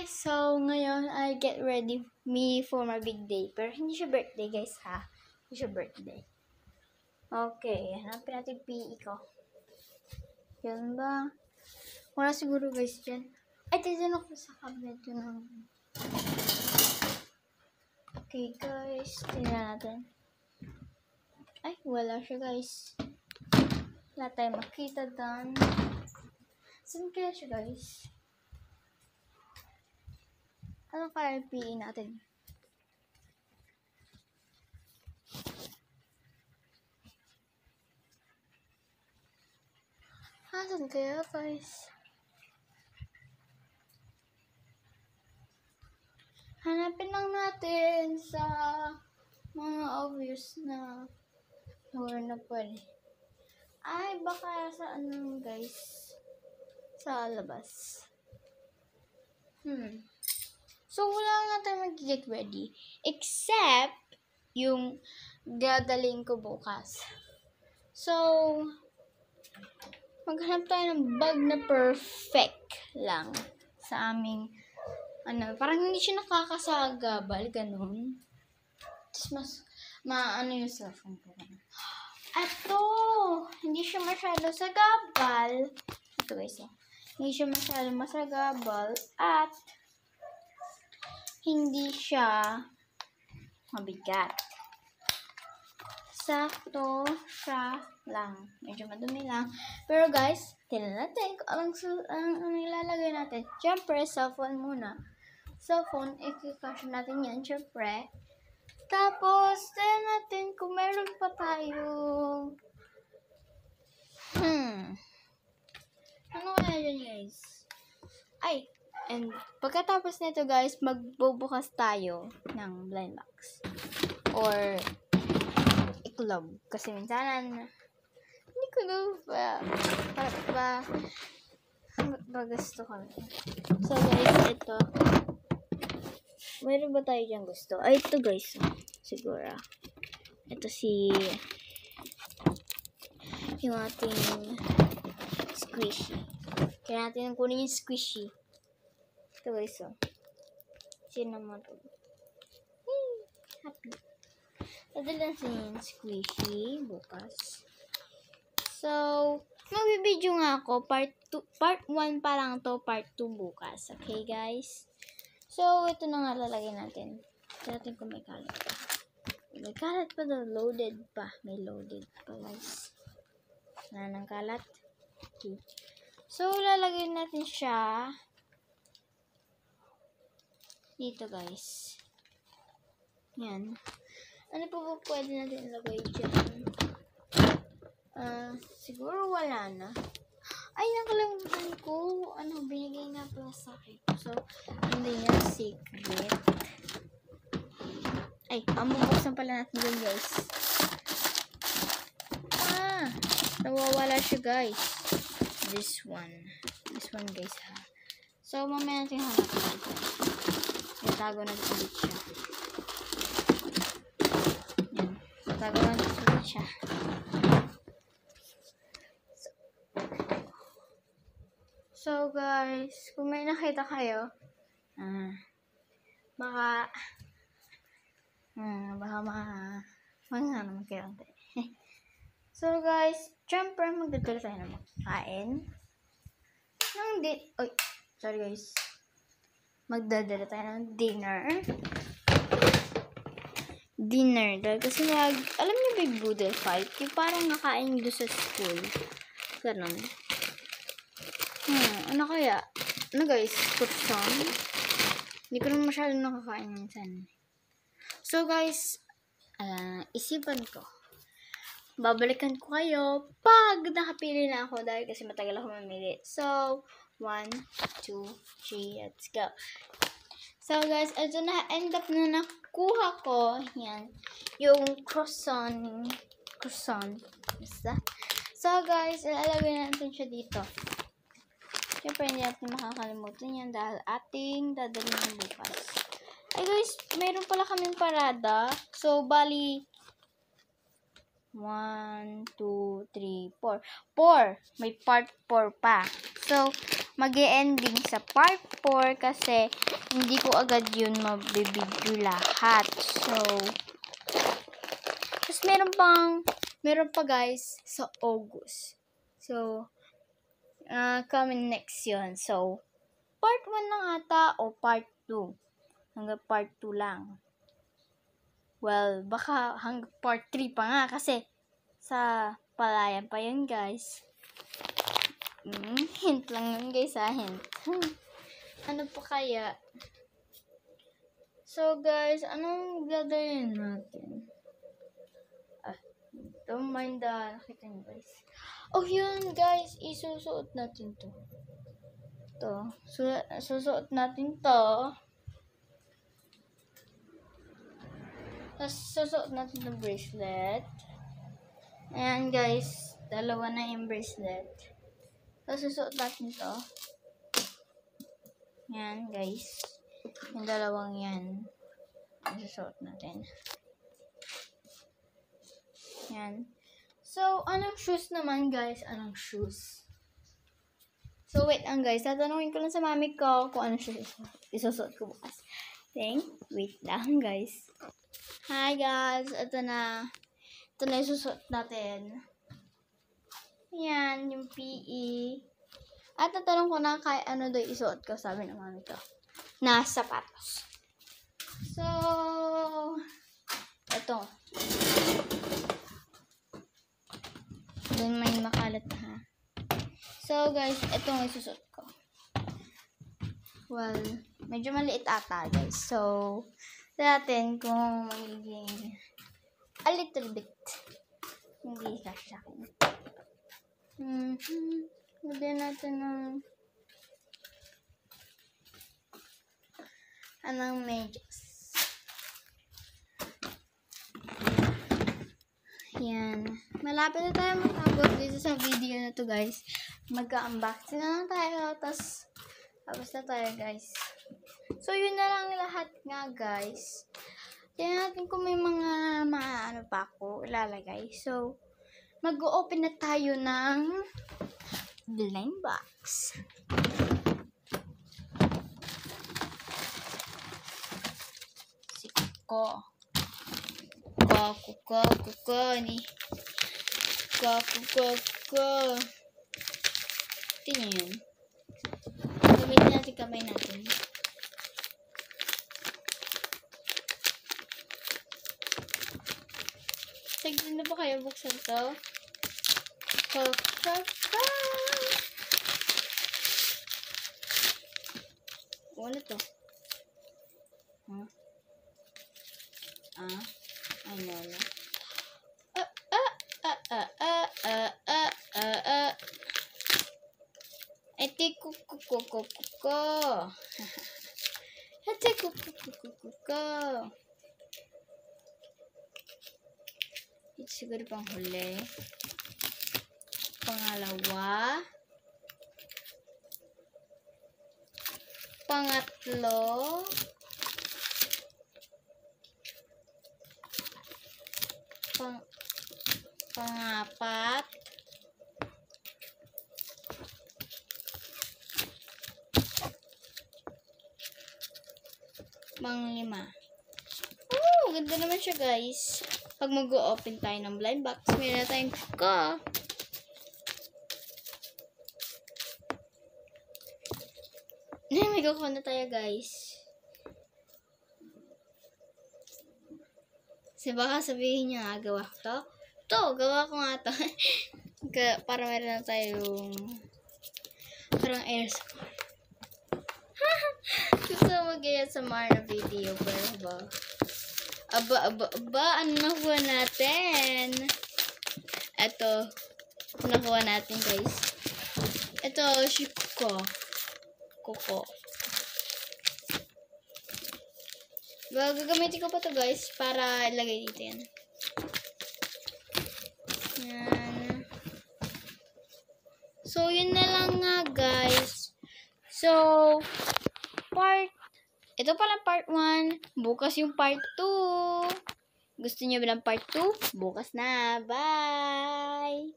guys, so ngayon I get ready me for my big day. Pero hindi siya birthday guys ha. Hindi siya birthday. Okay, hanapin natin PE ko. Yan ba? Wala siguro guys dyan. Ay, titin ako sa cabinet yun. Okay guys, tingnan natin. Ay, wala siya guys. Wala tayong makita doon. Saan kaya siya guys? Ano kaya yung PE natin? Saan kaya guys? Hanapin lang natin sa mga obvious na where na pwede. Ay, baka sa ano guys? Sa labas. So, wala nga tayo mag-get ready. Except, yung gagaling ko bukas. So, maghanap tayo ng bag na perfect lang sa aming, parang hindi siya nakakasagabal, ganun. Tapos maano yung cellphone ko. Ito! Hindi siya masyado sagabal. Ito guys, hindi siya masyado masagabal at hindi siya mabigat. Sakto siya lang. Medyo madumi lang. Pero guys, tingnan natin kung anong ilalagay natin. Siyempre, cellphone muna. Cellphone, i-cash natin yan. Siyempre. Tapos, tingnan natin kung meron pa tayo. Ano kaya dyan guys? Ay, and pagkatapos nito guys, magbubukas tayo ng blind box. Or iklog. Kasi minsan, hindi ko na ba gusto kami. So guys, ito. Meron ba tayo dyan gusto? Ay, ito guys. Siguro. Ito yung ating squishy. Kaya natin kunin yung squishy. Ito guys, sino mo ito? Happy. Ito lang yung squishy bukas. So, magbibideo nga ako. Part 1 pa lang to, part 2 bukas. Okay guys? So, ito na nga lalagay natin. Ito natin kung may kalat pa. May kalat pa daw. Loaded pa. May loaded pa guys. Wala ng kalat. Okay. So, lalagay natin siya dito guys. Yan. Ano pa ba pwede natin ilagay dyan? Siguro wala na. Ay, nakalimutan ko. Binigay nga pala sa akin. So, hindi niya secret. Ay, bubuksan pala natin dyan guys. Nawawala siya guys. This one guys ha. So, mamaya natin hanapin dito. Itago natin ulit siya. Yan. Itago natin ulit siya. So, guys, kung may nakita kayo, baka naman kayo. So, guys, syempre, magdadala tayo ng makain. Sorry, guys. Magdadala tayo ng dinner. Dahil kasi alam niyo Big Boodle Fight? Yung parang nakain doon sa school. Ganun. Ano kaya? Ano guys? Croissant? Hindi ko naman masyadong nakakain minsan. So guys, isipan ko. Babalikan ko kayo pag nakapili na ako dahil kasi matagal ako mamili. So, 1, 2, 3, let's go. So guys, ito na, end up na nakuha ko. Yan. Yung croissant. Basta. So guys, ilalagay natin siya dito. Siyempre, hindi natin makakalimutan yan dahil ating dadalhin ng bukas. Ay guys, mayroon pala kaming parada. So, bali, 1, 2, 3, 4. 4. May part 4 pa. So, mag-e-ending sa part 4 kasi hindi ko agad yun mabibidyo lahat. So, tapos meron pa guys sa August. So, coming next yun. So, part 1 lang ata o part 2. Hanggang part 2 lang. Well, baka hanggang part 3 pa nga kasi sa palayan pa yun guys. Hint lang yun guys hint. Ano pa kaya? So guys, anong gagawin natin? Don't mind nakita nyo guys. Oh yun guys, isusuot natin to. Susuot natin to. Tapos susuot natin yung bracelet. Ayan guys, dalawa na yung bracelet. Tapos susuot natin to. Ayan guys, yung dalawang yan. Susuot natin. Ayan. So, anong shoes naman guys? Anong shoes? So, wait lang guys. Tatanungin ko lang sa mami ko kung anong shoes isusuot ko bukas. Wait lang guys. Hi guys, ito na yung susuot natin. Yan, yung PE. At tatanong ko na kay ano daw isuot ko, sabi ng mami ko. Na sapatos. So, ito. Doon may makalat ha. So guys, ito yung isusuot ko. Well, medyo maliit ata guys. So, natin kung magiging a little bit hindi kasi sa akin. Lagyan natin ng anong medyas. Yan. Malapit na tayo matapos dito sa video na to guys. Magka-unboxing na lang tayo. Tapos na tayo guys. So, yun na lang lahat nga guys. Tingnan natin kung may mga ano pa ako ilalagay. So, mag-open na tayo ng blind box. Si Kuko. Kuko ni. Kuko. Tingnan yun. Gamitin natin kamay natin. Saglit na ba kayo buksan to? Ano to? Ano na? Ete kuko. Ete kuko. Ito siguro pang huli. Pangalawa. Pangatlo. Pangapat. Panglima. Oh, ganda naman siya guys. Pag mag-open tayo ng blind box, meron na tayong kuko. May kuko na tayo guys. Kasi baka sabihin niya, gawa ko to. Gawa ko nga to. Para meron na tayong parang ASMR. Gusto mag-ASMR na video, pero ano nakuha natin? Ito, nakuha natin guys. Ito, si Kuko. Gagamitin ko pa to guys para ilagay dito yan. Yan. So, yun na lang nga guys. So, ito pala part 1. Bukas yung part 2. Gusto niyo ba ng part 2? Bukas na. Bye!